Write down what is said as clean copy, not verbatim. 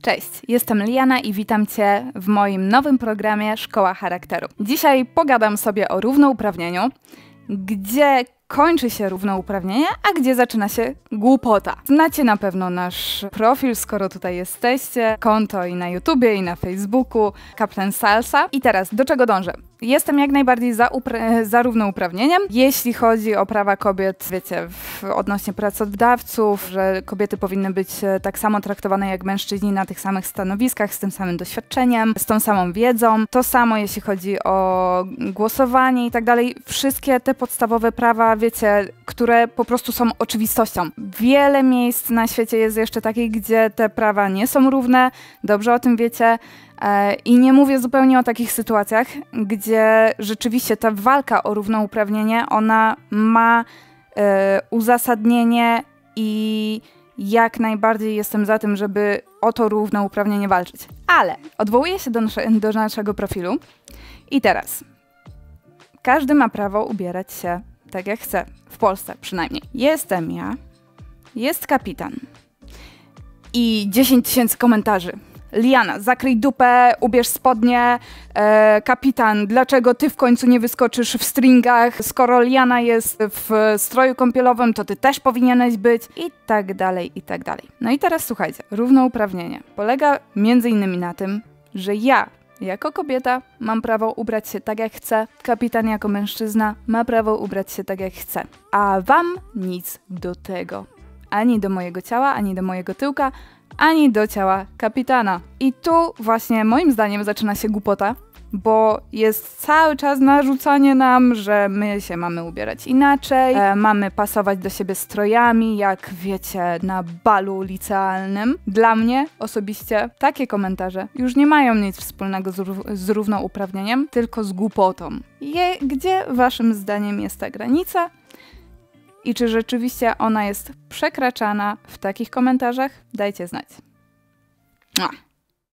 Cześć, jestem Liana i witam Cię w moim nowym programie Szkoła Charakteru. Dzisiaj pogadam sobie o równouprawnieniu, gdzie kończy się równouprawnienie, a gdzie zaczyna się głupota. Znacie na pewno nasz profil, skoro tutaj jesteście, konto i na YouTubie, i na Facebooku, Kapten Salsa. I teraz, do czego dążę? Jestem jak najbardziej za równouprawnieniem. Jeśli chodzi o prawa kobiet, wiecie, odnośnie pracodawców, że kobiety powinny być tak samo traktowane jak mężczyźni na tych samych stanowiskach, z tym samym doświadczeniem, z tą samą wiedzą. To samo jeśli chodzi o głosowanie i tak dalej. Wszystkie te podstawowe prawa, wiecie, które po prostu są oczywistością. Wiele miejsc na świecie jest jeszcze takich, gdzie te prawa nie są równe. Dobrze o tym wiecie. I nie mówię zupełnie o takich sytuacjach, gdzie rzeczywiście ta walka o równouprawnienie, ona ma uzasadnienie i jak najbardziej jestem za tym, żeby o to równouprawnienie walczyć. Ale odwołuję się do naszego profilu i teraz każdy ma prawo ubierać się tak jak chce, w Polsce przynajmniej. Jestem ja, jest kapitan i 10 000 komentarzy. Liana, zakryj dupę, ubierz spodnie, kapitan, dlaczego ty w końcu nie wyskoczysz w stringach, skoro Liana jest w stroju kąpielowym, to ty też powinieneś być i tak dalej, i tak dalej. No i teraz słuchajcie, równouprawnienie polega między innymi na tym, że ja jako kobieta mam prawo ubrać się tak jak chcę, kapitan jako mężczyzna ma prawo ubrać się tak jak chce, a wam nic do tego. Ani do mojego ciała, ani do mojego tyłka, ani do ciała kapitana. I tu właśnie moim zdaniem zaczyna się głupota, bo jest cały czas narzucanie nam, że my się mamy ubierać inaczej, mamy pasować do siebie strojami, jak wiecie, na balu licealnym. Dla mnie osobiście takie komentarze już nie mają nic wspólnego z równouprawnieniem, tylko z głupotą. Gdzie waszym zdaniem jest ta granica? I czy rzeczywiście ona jest przekraczana w takich komentarzach? Dajcie znać.